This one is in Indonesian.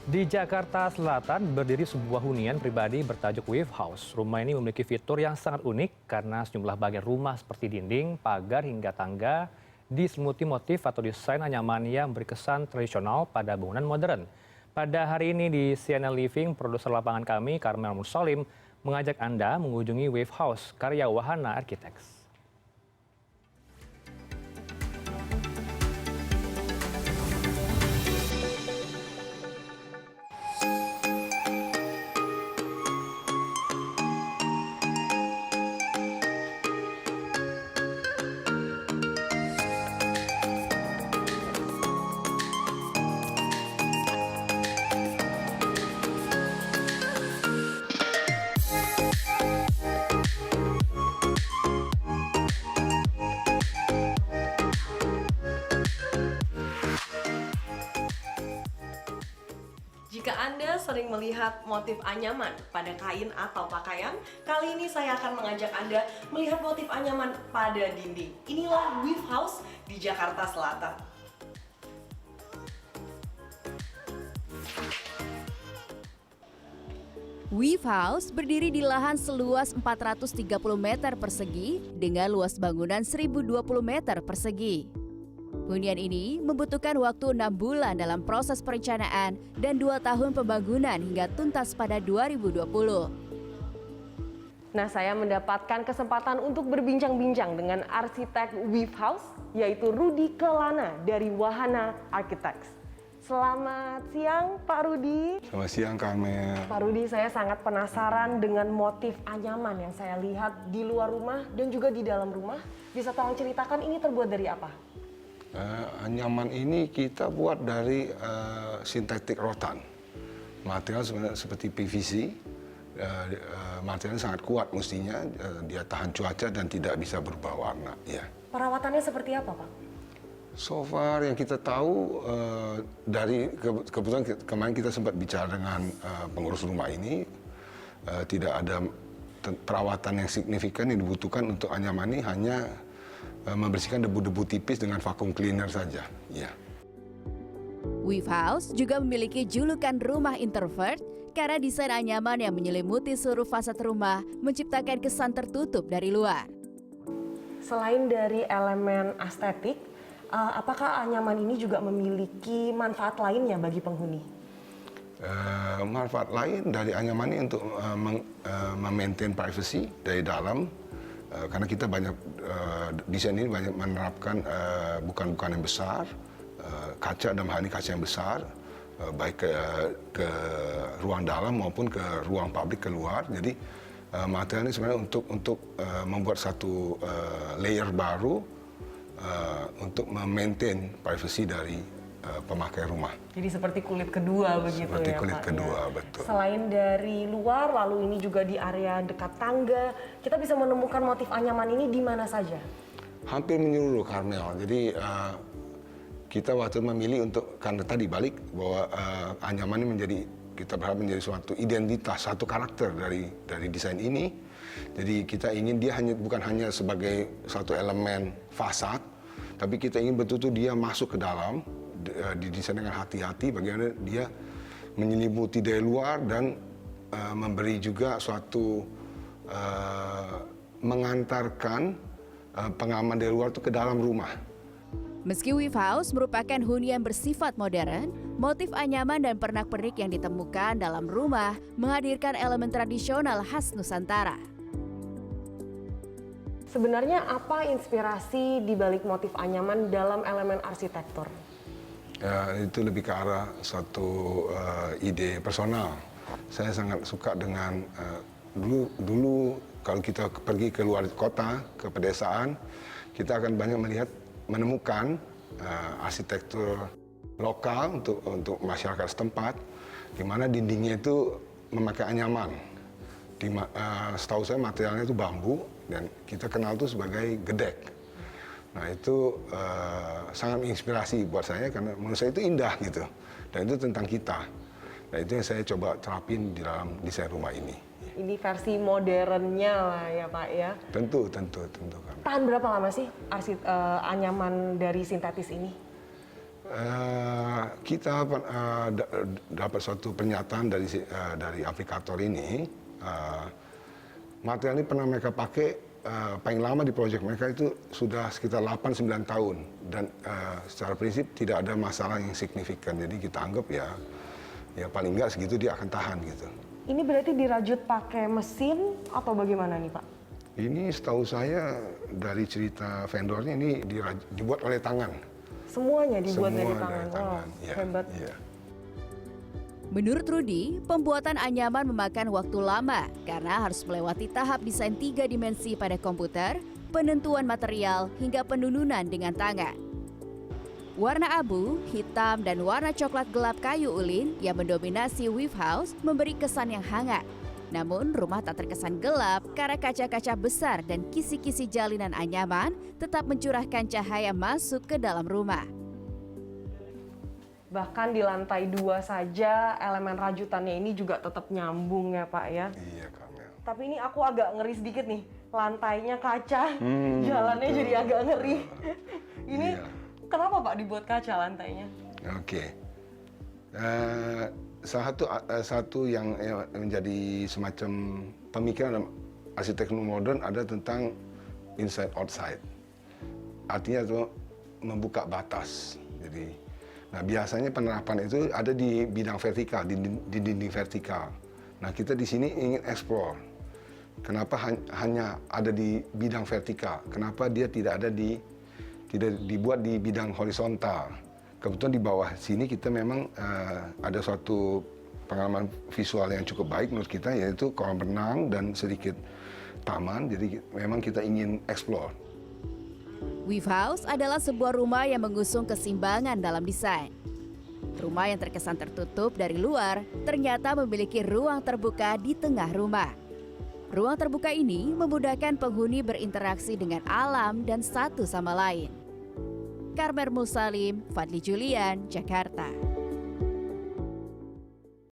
Di Jakarta Selatan berdiri sebuah hunian pribadi bertajuk Wave House. Rumah ini memiliki fitur yang sangat unik karena sejumlah bagian rumah seperti dinding, pagar hingga tangga diselimuti motif atau desain anyaman yang berkesan tradisional pada bangunan modern. Pada hari ini di CNN Living, produser lapangan kami Karmel Mursalim mengajak Anda mengunjungi Wave House karya Wahana Architects. Jika Anda sering melihat motif anyaman pada kain atau pakaian, kali ini saya akan mengajak Anda melihat motif anyaman pada dinding. Inilah Wave House di Jakarta Selatan. Wave House berdiri di lahan seluas 430 meter persegi dengan luas bangunan 1020 meter persegi. Hunian ini membutuhkan waktu 6 bulan dalam proses perencanaan dan 2 tahun pembangunan hingga tuntas pada 2020. Nah, saya mendapatkan kesempatan untuk berbincang-bincang dengan arsitek Wave House, yaitu Rudi Kelana dari Wahana Architects. Selamat siang, Pak Rudi. Selamat siang, Karmel. Pak Rudi, saya sangat penasaran dengan motif anyaman yang saya lihat di luar rumah dan juga di dalam rumah. Bisa tolong ceritakan ini terbuat dari apa? Anyaman ini kita buat dari sintetik rotan. Material sebenarnya seperti PVC. Materialnya sangat kuat mestinya, dia tahan cuaca dan tidak bisa berubah warna. Ya. Perawatannya seperti apa, Pak? So far yang kita tahu dari kebetulan kemarin kita sempat bicara dengan pengurus rumah ini, tidak ada perawatan yang signifikan yang dibutuhkan untuk anyaman ini, hanya membersihkan debu-debu tipis dengan vacuum cleaner saja. Ya. Wave House juga memiliki julukan rumah introvert karena desain anyaman yang menyelimuti seluruh fasad rumah menciptakan kesan tertutup dari luar. Selain dari elemen estetik, apakah anyaman ini juga memiliki manfaat lainnya bagi penghuni? Manfaat lain dari anyaman ini untuk memaintain privacy dari dalam, karena kita banyak desain ini banyak menerapkan bukan yang besar, kaca, dalam hal ini kaca yang besar, baik ke ruang dalam maupun ke ruang publik keluar. Jadi material ini sebenarnya untuk membuat satu layer baru untuk memaintain privacy dari pemakai rumah. Jadi seperti kulit kedua begitu seperti ya, kulit Pak, kedua, ya. betul. Selain dari luar, lalu ini juga di area dekat tangga, kita bisa menemukan motif anyaman ini di mana saja? Hampir menyeluruh, Karmel. Jadi kita waktu memilih untuk, karena tadi balik bahwa anyaman ini kita berharap menjadi suatu identitas, satu karakter dari desain ini. Jadi kita ingin dia bukan hanya sebagai satu elemen fasad, tapi kita ingin betul-betul dia masuk ke dalam, didesain dengan hati-hati bagaimana dia menyelimuti dari luar dan memberi juga suatu mengantarkan pengaman dari luar itu ke dalam rumah. Meski Wave House merupakan hunian bersifat modern, motif anyaman dan pernak-pernik yang ditemukan dalam rumah menghadirkan elemen tradisional khas Nusantara. Sebenarnya apa inspirasi di balik motif anyaman dalam elemen arsitektur? Itu lebih ke arah suatu ide personal. Saya sangat suka dengan dulu kalau kita pergi ke luar kota, ke pedesaan, kita akan banyak menemukan arsitektur lokal untuk masyarakat setempat, di mana dindingnya itu memakai anyaman. Setahu saya materialnya itu bambu dan kita kenal itu sebagai gedek. Nah itu sangat menginspirasi buat saya karena menurut saya itu indah gitu, dan itu tentang kita. Nah itu yang saya coba terapin di dalam desain rumah ini. Ini versi modernnya lah ya Pak ya. Tentu kan. Tahan berapa lama sih anyaman dari sintetis ini? Kita dapat suatu pernyataan dari aplikator ini. Material ini pernah mereka pakai paling lama di proyek mereka itu sudah sekitar 8-9 tahun dan secara prinsip tidak ada masalah yang signifikan. Jadi kita anggap ya paling enggak segitu dia akan tahan gitu. Ini berarti dirajut pakai mesin atau bagaimana nih Pak? Ini setahu saya dari cerita vendornya ini dibuat oleh tangan. Semuanya dibuat dari tangan. Dari tangan. Wow, Ya, hebat. ya. Menurut Rudy, pembuatan anyaman memakan waktu lama karena harus melewati tahap desain 3 dimensi pada komputer, penentuan material, hingga penununan dengan tangan. Warna abu, hitam, dan warna coklat gelap kayu ulin yang mendominasi Weave House memberi kesan yang hangat. Namun, rumah tak terkesan gelap karena kaca-kaca besar dan kisi-kisi jalinan anyaman tetap mencurahkan cahaya masuk ke dalam rumah. Bahkan di lantai 2 saja elemen rajutannya ini juga tetap nyambung ya Pak ya. Iya, Kamel. Tapi ini aku agak ngeri sedikit nih. Lantainya kaca, jalannya betul. jadi agak ngeri. Ini Iya. kenapa Pak dibuat kaca lantainya? Oke. Satu yang menjadi semacam pemikiran arsitektur modern ada tentang inside outside. Artinya itu membuka batas. Jadi, nah biasanya penerapan itu ada di bidang vertikal, di dinding vertikal. Nah kita di sini ingin explore. Kenapa hanya ada di bidang vertikal? Kenapa dia tidak dibuat di bidang horizontal? Kebetulan di bawah sini kita memang ada suatu pengalaman visual yang cukup baik menurut kita, yaitu kolam renang dan sedikit taman. Jadi memang kita ingin explore. Weave House adalah sebuah rumah yang mengusung keseimbangan dalam desain. Rumah yang terkesan tertutup dari luar ternyata memiliki ruang terbuka di tengah rumah. Ruang terbuka ini memudahkan penghuni berinteraksi dengan alam dan satu sama lain. Karmel Mursalim, Fadli Julian, Jakarta.